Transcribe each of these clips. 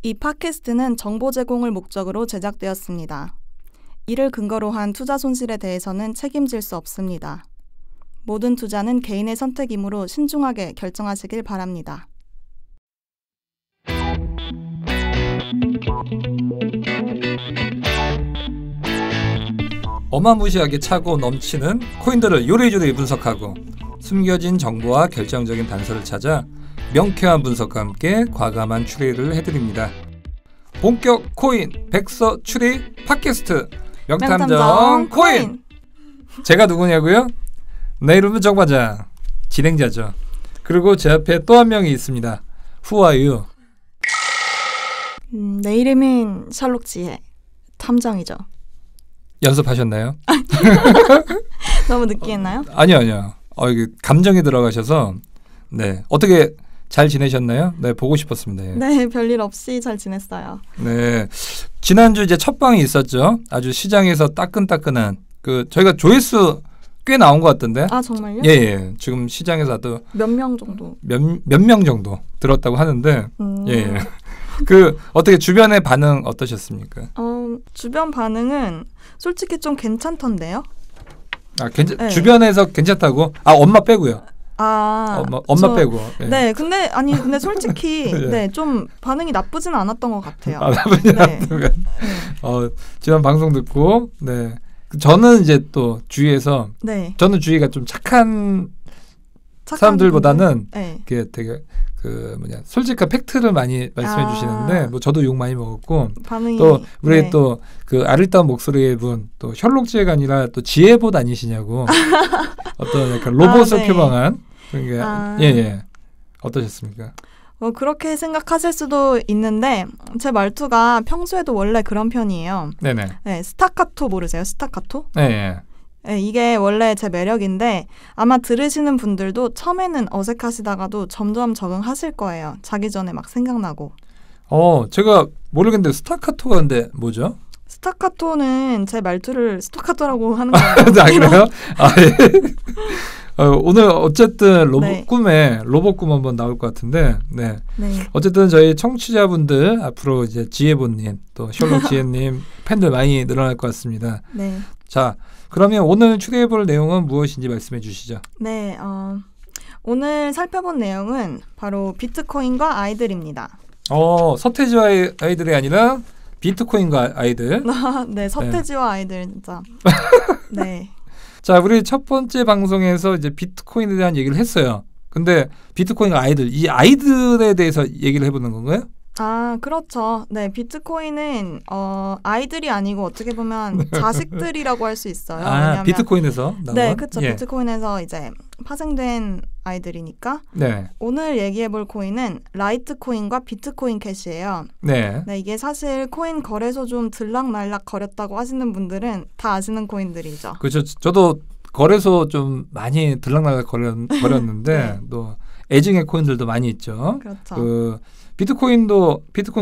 이 팟캐스트는 정보 제공을 목적으로 제작되었습니다. 이를 근거로 한 투자 손실에 대해서는 책임질 수 없습니다. 모든 투자는 개인의 선택이므로 신중하게 결정하시길 바랍니다. 어마무시하게 차고 넘치는 코인들을 요리조리 분석하고 숨겨진 정보와 결정적인 단서를 찾아 명쾌한 분석과 함께 과감한 추리를 해드립니다. 본격 코인 백서 추리 팟캐스트 명탐정 코인! 제가 누구냐고요? 내 이름은 정과장, 진행자죠. 그리고 제 앞에 또 한 명이 있습니다. Who are you? 내 이름은 셜록 지혜, 탐정이죠. 연습하셨나요? 너무 느끼했나요? 아니요. 이게 감정이 들어가셔서 네, 어떻게 잘 지내셨나요? 네, 보고 싶었습니다. 네, 별일 없이 잘 지냈어요. 네, 지난주 이제 첫 방이 있었죠. 아주 시장에서 따끈따끈한 저희가 조회수 꽤 나온 것 같던데. 아, 정말요? 예. 지금 시장에서도 몇 명 정도? 몇 명 정도 들었다고 하는데, 예. 어떻게 주변의 반응 어떠셨습니까? 주변 반응은 솔직히 좀 괜찮던데요. 네. 주변에서 괜찮다고? 엄마 빼고요. 엄마 빼고. 네. 네, 근데 솔직히 네, 좀 반응이 나쁘진 않았던 것 같아요. 나쁘진 않았던. 지난 방송 듣고, 네. 저는 이제 또 주위에서, 네. 저는 주위가 좀 착한 사람들보다는 네. 되게 솔직한 팩트를 많이 말씀해 주시는데, 뭐 저도 욕 많이 먹었고, 반응이, 또 우리 네. 또 아리따운 목소리의 분, 또 셜록 지혜가 아니라 또 지혜봇 아니시냐고 어떤 약간 로봇을 네. 표방한 그런 게 예. 어떠셨습니까? 그렇게 생각하실 수도 있는데 제 말투가 평소에도 원래 그런 편이에요. 네네. 네, 스타카토 모르세요? 스타카토? 네. 네, 이게 원래 제 매력인데 아마 들으시는 분들도 처음에는 어색하시다가도 점점 적응하실 거예요. 자기 전에 막 생각나고. 제가 모르겠는데 스타카토가 근데 뭐죠? 스타카토는 제 말투를 스타카토라고 하는 거예요. 그래요? 예. 오늘 어쨌든 네. 로봇 꿈 한번 나올 것 같은데, 네. 네. 어쨌든 저희 청취자분들 앞으로 이제 지혜보님 또 셜록 지혜님 팬들 많이 늘어날 것 같습니다. 네. 자, 그러면 오늘 추리해볼 내용은 무엇인지 말씀해 주시죠. 네. 오늘 살펴본 내용은 바로 비트코인과 아이들입니다. 서태지와 아이들이 아니라 비트코인과 아이들. 네, 서태지와 아이들 진짜. 네. 자, 우리 첫 번째 방송에서 이제 비트코인에 대한 얘기를 했어요. 근데 비트코인과 아이들, 이 아이들에 대해서 얘기를 해보는 건가요? 그렇죠. 네, 비트코인은 아이들이 아니고 어떻게 보면 자식들이라고 할 수 있어요. 왜냐하면 비트코인에서 나온? 네, 그렇죠. 예. 비트코인에서 이제 파생된 아이들이니까. 네. 오늘 얘기해볼 코인은 라이트코인과 비트코인 캐시예요. 네. 네, 이게 사실 코인 거래소 좀 들락날락 거렸다고 하시는 분들은 다 아시는 코인들이죠. 그렇죠. 저도 거래소 좀 많이 들락날락 거렸는데 네. 또 애증의 코인들도 많이 있죠. 그렇죠. 비트코인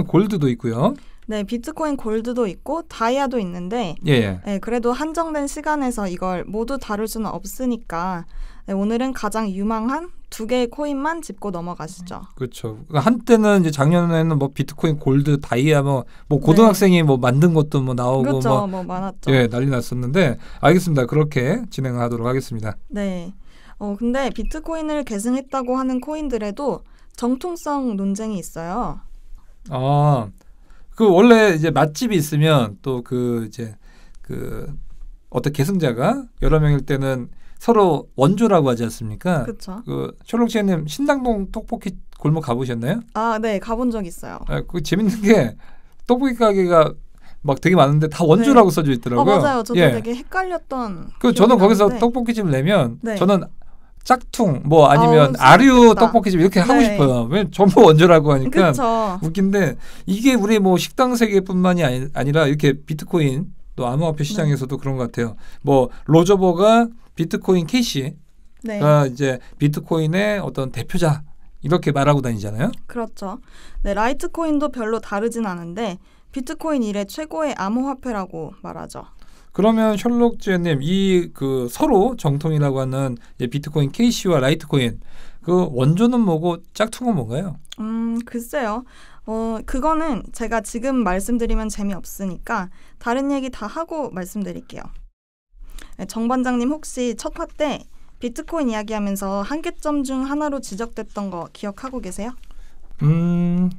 골드도 있고요. 네, 비트코인 골드도 있고 다이아도 있는데 예. 네, 그래도 한정된 시간에서 이걸 모두 다룰 수는 없으니까 네, 오늘은 가장 유망한 두 개의 코인만 짚고 넘어가시죠. 그렇죠. 한때는 이제 작년에는 뭐 비트코인 골드, 다이아 뭐 고등학생이 뭐 만든 것도 뭐 나오고 그렇죠. 뭐 많았죠. 예, 난리 났었는데 알겠습니다. 그렇게 진행하도록 하겠습니다. 네. 근데 비트코인을 계승했다고 하는 코인들에도 정통성 논쟁이 있어요. 원래 이제 맛집이 있으면 또 어떤 계승자가 여러 명일 때는 서로 원조라고 하지 않습니까? 그렇죠. 셜록 지혜님 신당동 떡볶이 골목 가보셨나요? 네, 가본 적 있어요. 재밌는 게 떡볶이 가게가 막 되게 많은데 다 원조라고 써져 있더라고요. 맞아요. 저도 예. 되게 헷갈렸던. 저는 거기서 나는데. 떡볶이집을 내면 네. 저는 짝퉁 아니면 진짜 아류 웃기다. 떡볶이집 이렇게 하고 네. 싶어요. 왜 전부 원조라고 하니까 그렇죠. 웃긴데 이게 우리 뭐 식당 세계뿐만이 아니라 이렇게 비트코인 또 암호화폐 시장에서도 그런 것 같아요. 뭐 로저버가 비트코인 캐시가 네. 이제 비트코인의 어떤 대표자 이렇게 말하고 다니잖아요. 그렇죠. 네, 라이트코인도 별로 다르진 않은데 비트코인 이래 최고의 암호화폐라고 말하죠. 그러면 셜록 지혜님 이 서로 정통이라고 하는 이제 비트코인 캐시와 라이트코인 그 원조는 뭐고 짝퉁은 뭔가요? 글쎄요. 그거는 제가 지금 말씀드리면 재미없으니까 다른 얘기 다 하고 말씀드릴게요. 네, 정 반장님 혹시 첫 화 때 비트코인 이야기하면서 한계점 중 하나로 지적됐던 거 기억하고 계세요?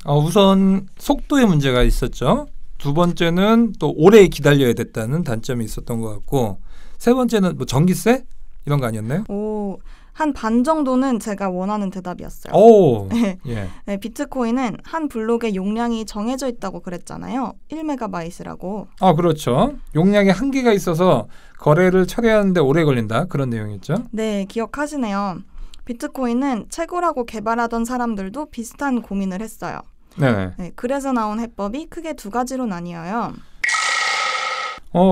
우선 속도의 문제가 있었죠. 두 번째는 또 오래 기다려야 됐다는 단점이 있었던 것 같고, 세 번째는 뭐 전기세 이런 거 아니었나요? 오, 한 반 정도는 제가 원하는 대답이었어요. 오, 네. 예. 네, 비트코인은 한 블록의 용량이 정해져 있다고 그랬잖아요. 1메가바이트라고. 그렇죠. 용량에 한계가 있어서 거래를 처리하는데 오래 걸린다 그런 내용이었죠. 네, 기억하시네요. 비트코인은 채굴하고 개발하던 사람들도 비슷한 고민을 했어요. 네. 네, 그래서 나온 해법이 크게 두 가지로 나뉘어요.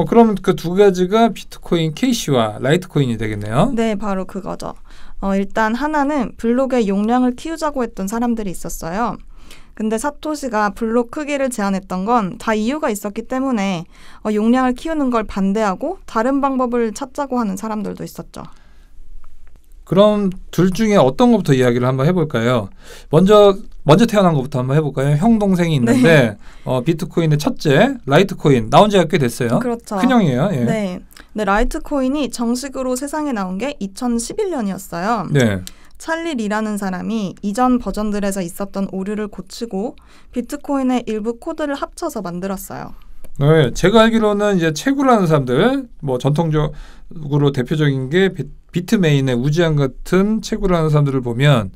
그럼 그 두 가지가 비트코인 캐시와 라이트코인이 되겠네요. 네, 바로 그거죠. 일단 하나는 블록의 용량을 키우자고 했던 사람들이 있었어요. 근데 사토시가 블록 크기를 제한했던 건 다 이유가 있었기 때문에 용량을 키우는 걸 반대하고 다른 방법을 찾자고 하는 사람들도 있었죠. 그럼 둘 중에 어떤 것부터 이야기를 한번 해볼까요? 먼저 태어난 것부터 한번 해볼까요? 형 동생이 있는데 비트코인의 첫째 라이트코인 나온 지가 꽤 됐어요. 그렇죠. 큰형이에요. 예. 네, 라이트코인이 정식으로 세상에 나온 게 2011년이었어요. 네. 찰리 리라는 사람이 이전 버전들에서 있었던 오류를 고치고 비트코인의 일부 코드를 합쳐서 만들었어요. 네, 제가 알기로는 이제 채굴하는 사람들, 뭐 전통적으로 대표적인 게 비트메인의 우지한 같은 채굴하는 사람들을 보면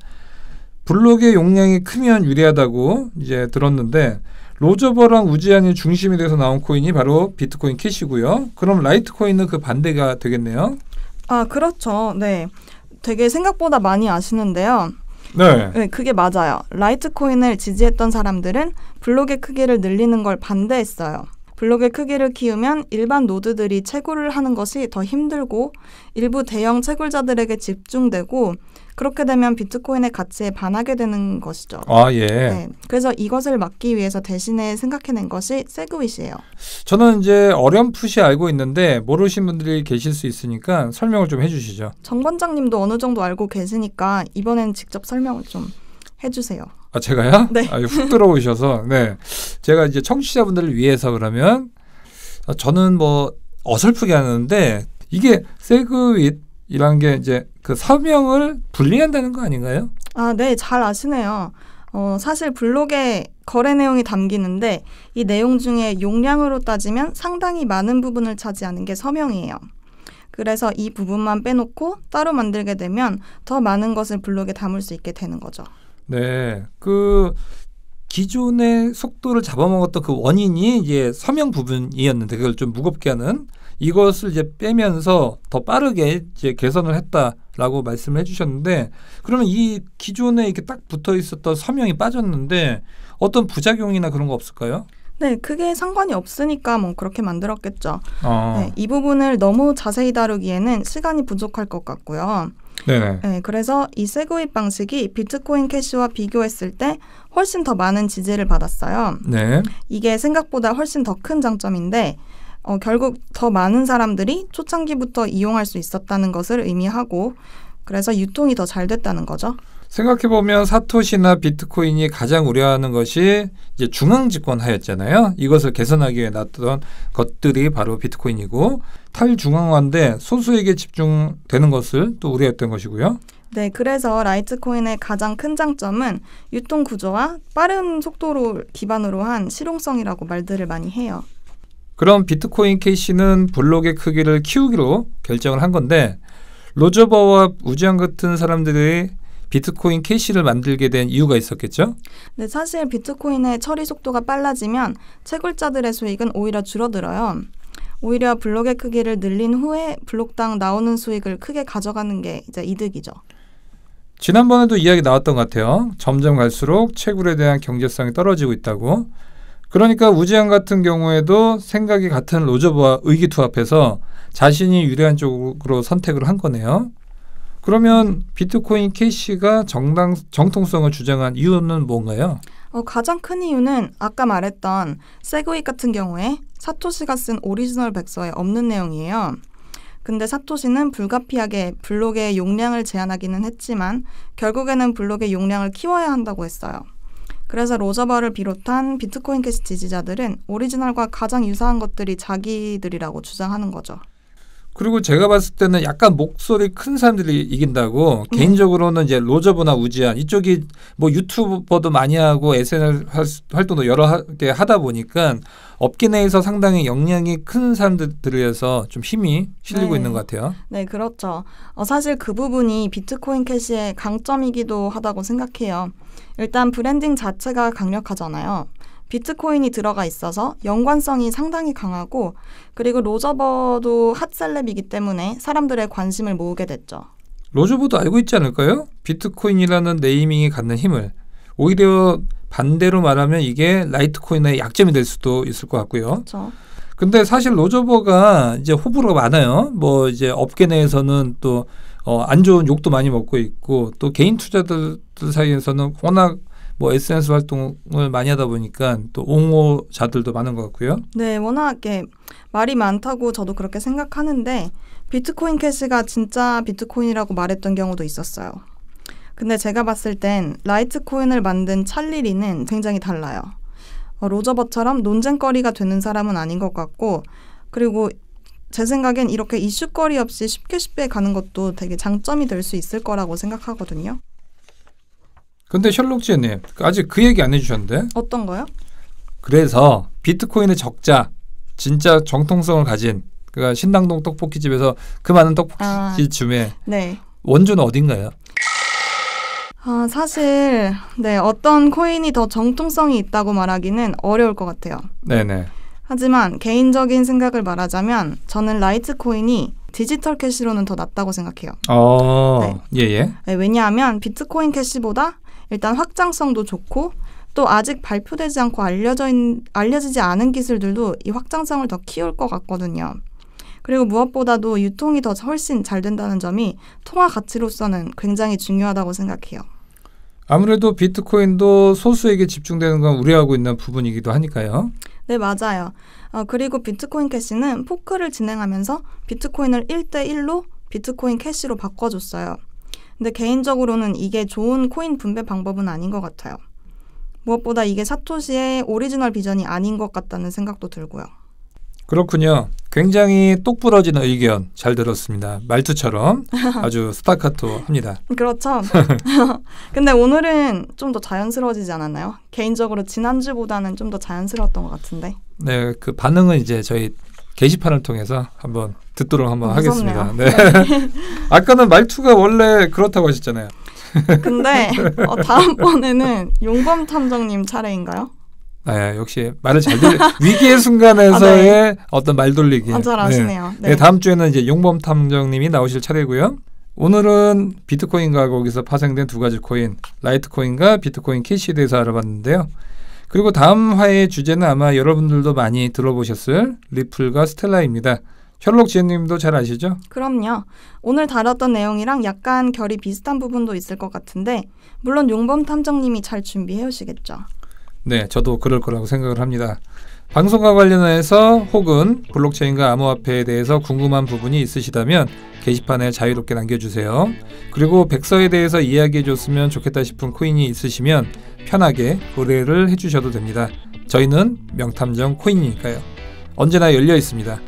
블록의 용량이 크면 유리하다고 이제 들었는데, 로저버랑 우지한이 중심이 돼서 나온 코인이 바로 비트코인 캐시고요. 그럼 라이트코인은 그 반대가 되겠네요. 그렇죠. 네, 되게 생각보다 많이 아시는데요. 네, 그게 맞아요. 라이트코인을 지지했던 사람들은 블록의 크기를 늘리는 걸 반대했어요. 블록의 크기를 키우면 일반 노드들이 채굴을 하는 것이 더 힘들고 일부 대형 채굴자들에게 집중되고, 그렇게 되면 비트코인의 가치에 반하게 되는 것이죠. 예. 네, 그래서 이것을 막기 위해서 대신에 생각해낸 것이 세그윗이에요. 저는 이제 어렴풋이 알고 있는데 모르신 분들이 계실 수 있으니까 설명을 좀 해주시죠. 정 반장님도 어느 정도 알고 계시니까 이번엔 직접 설명을 좀 해주세요. 제가요? 네. 훅 들어오셔서. 네. 제가 이제 청취자분들을 위해서 그러면 저는 뭐 어설프게 하는데, 이게 세그윗이라는 게 이제 그 서명을 분리한다는 거 아닌가요? 네, 잘 아시네요. 사실 블록에 거래 내용이 담기는데 이 내용 중에 용량으로 따지면 상당히 많은 부분을 차지하는 게 서명이에요. 그래서 이 부분만 빼놓고 따로 만들게 되면 더 많은 것을 블록에 담을 수 있게 되는 거죠. 네. 그 기존의 속도를 잡아먹었던 그 원인이 이제 서명 부분이었는데, 그걸 좀 무겁게 하는 이것을 이제 빼면서 더 빠르게 이제 개선을 했다라고 말씀을 해주셨는데, 그러면 이 기존에 이렇게 딱 붙어 있었던 서명이 빠졌는데 어떤 부작용이나 그런 거 없을까요? 네, 크게 상관이 없으니까 뭐 그렇게 만들었겠죠. 아. 네, 이 부분을 너무 자세히 다루기에는 시간이 부족할 것 같고요. 네네. 네, 그래서 이 세그윗 방식이 비트코인 캐시와 비교했을 때 훨씬 더 많은 지지를 받았어요. 네. 이게 생각보다 훨씬 더 큰 장점인데 결국 더 많은 사람들이 초창기부터 이용할 수 있었다는 것을 의미하고, 그래서 유통이 더 잘 됐다는 거죠. 생각해보면 사토시나 비트코인이 가장 우려하는 것이 이제 중앙집권하였잖아요. 이것을 개선하기 위해 나왔던 것들이 바로 비트코인이고, 탈중앙화인데 소수에게 집중되는 것을 또 우려했던 것이고요. 네, 그래서 라이트코인의 가장 큰 장점은 유통 구조와 빠른 속도를 기반으로 한 실용성이라고 말들을 많이 해요. 그럼 비트코인 캐시는 블록의 크기를 키우기로 결정을 한 건데, 로저버와 우지한 같은 사람들이 비트코인 캐시를 만들게 된 이유가 있었겠죠? 네, 사실 비트코인의 처리 속도가 빨라지면 채굴자들의 수익은 오히려 줄어들어요. 오히려 블록의 크기를 늘린 후에 블록당 나오는 수익을 크게 가져가는 게 이제 이득이죠. 지난번에도 이야기 나왔던 것 같아요. 점점 갈수록 채굴에 대한 경제성이 떨어지고 있다고. 그러니까 우지한 같은 경우에도 생각이 같은 로저버와 의기투합해서 자신이 유리한 쪽으로 선택을 한 거네요. 그러면 비트코인 캐시가 정통성을 주장한 이유는 뭔가요? 가장 큰 이유는 아까 말했던 세그윗 같은 경우에 사토시가 쓴 오리지널 백서에 없는 내용이에요. 근데 사토시는 불가피하게 블록의 용량을 제한하기는 했지만 결국에는 블록의 용량을 키워야 한다고 했어요. 그래서 로저버를 비롯한 비트코인 캐시 지지자들은 오리지널과 가장 유사한 것들이 자기들이라고 주장하는 거죠. 그리고 제가 봤을 때는 약간 목소리 큰 사람들이 이긴다고. 개인적으로는 이제 로저버나 우지한 이쪽이 뭐 유튜버도 많이 하고 SNS 활동도 여러 개 하다 보니까 업계 내에서 상당히 역량이 큰 사람들에서 좀 힘이 실리고 있는 것 같아요. 네, 그렇죠. 사실 그 부분이 비트코인 캐시의 강점이기도 하다고 생각해요. 일단 브랜딩 자체가 강력하잖아요. 비트코인이 들어가 있어서 연관성이 상당히 강하고, 그리고 로저버도 핫셀럽이기 때문에 사람들의 관심을 모으게 됐죠. 로저버도 알고 있지 않을까요? 비트코인이라는 네이밍이 갖는 힘을. 오히려 반대로 말하면 이게 라이트코인의 약점이 될 수도 있을 것 같고요. 그렇죠. 근데 사실 로저버가 이제 호불호가 많아요. 뭐 이제 업계 내에서는 또 안 좋은 욕도 많이 먹고 있고, 또 개인 투자들 사이에서는 워낙 뭐 SNS 활동을 많이 하다 보니까 또 옹호자들도 많은 것 같고요. 네, 워낙에 말이 많다고 저도 그렇게 생각하는데 비트코인 캐시가 진짜 비트코인이라고 말했던 경우도 있었어요. 근데 제가 봤을 땐 라이트코인을 만든 찰리리는 굉장히 달라요. 로저버처럼 논쟁거리가 되는 사람은 아닌 것 같고, 그리고 제 생각엔 이렇게 이슈거리 없이 쉽게 가는 것도 되게 장점이 될 수 있을 거라고 생각하거든요. 근데 셜록 지혜님 아직 그 얘기 안 해주셨는데. 어떤 거요? 그래서 비트코인의 적자, 진짜 정통성을 가진, 그러니까 신당동 떡볶이집에서 그 많은 떡볶이집에 네. 원조는 어딘가요? 사실 어떤 코인이 더 정통성이 있다고 말하기는 어려울 것 같아요. 네네. 하지만 개인적인 생각을 말하자면 저는 라이트코인이 디지털 캐시로는 더 낫다고 생각해요. 예. 네, 왜냐하면 비트코인 캐시보다 일단 확장성도 좋고, 또 아직 발표되지 않고 알려지지 않은 기술들도 이 확장성을 더 키울 것 같거든요. 그리고 무엇보다도 유통이 더 훨씬 잘 된다는 점이 통화 가치로서는 굉장히 중요하다고 생각해요. 아무래도 비트코인도 소수에게 집중되는 건 우려하고 있는 부분이기도 하니까요. 네, 맞아요. 그리고 비트코인 캐시는 포크를 진행하면서 비트코인을 1대1로 비트코인 캐시로 바꿔줬어요. 근데 개인적으로는 이게 좋은 코인 분배 방법은 아닌 것 같아요. 무엇보다 이게 사토시의 오리지널 비전이 아닌 것 같다는 생각도 들고요. 그렇군요. 굉장히 똑부러지는 의견 잘 들었습니다. 말투처럼 아주 스타카토 합니다. 그렇죠. 근데 오늘은 좀 더 자연스러워지지 않았나요? 개인적으로 지난주보다는 좀 더 자연스러웠던 것 같은데. 네, 그 반응은 이제 저희 게시판을 통해서 한번 듣도록 한번 하겠습니다. 네. 아까는 말투가 원래 그렇다고 하셨잖아요. 근데 다음번에는 용범 탐정님 차례인가요? 네, 역시 말을 잘 위기의 순간에서의 어떤 말 돌리기. 잘 아시네요. 네, 다음 주에는 이제 용범 탐정님이 나오실 차례고요. 오늘은 비트코인과 거기서 파생된 두 가지 코인, 라이트코인과 비트코인 캐시에 대해서 알아봤는데요. 그리고 다음 화의 주제는 아마 여러분들도 많이 들어보셨을 리플과 스텔라입니다. 셜록 지혜님도 잘 아시죠? 그럼요. 오늘 다뤘던 내용이랑 약간 결이 비슷한 부분도 있을 것 같은데, 물론 용범 탐정님이 잘 준비해 오시겠죠. 네, 저도 그럴 거라고 생각을 합니다. 방송과 관련해서 혹은 블록체인과 암호화폐에 대해서 궁금한 부분이 있으시다면 게시판에 자유롭게 남겨주세요. 그리고 백서에 대해서 이야기해줬으면 좋겠다 싶은 코인이 있으시면 편하게 의뢰를 해주셔도 됩니다. 저희는 명탐정 코인이니까요. 언제나 열려 있습니다.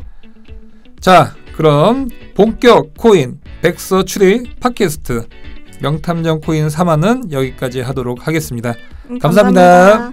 자, 그럼 본격 코인 백서 추리 팟캐스트 명탐정 코인 3화는 여기까지 하도록 하겠습니다. 감사합니다.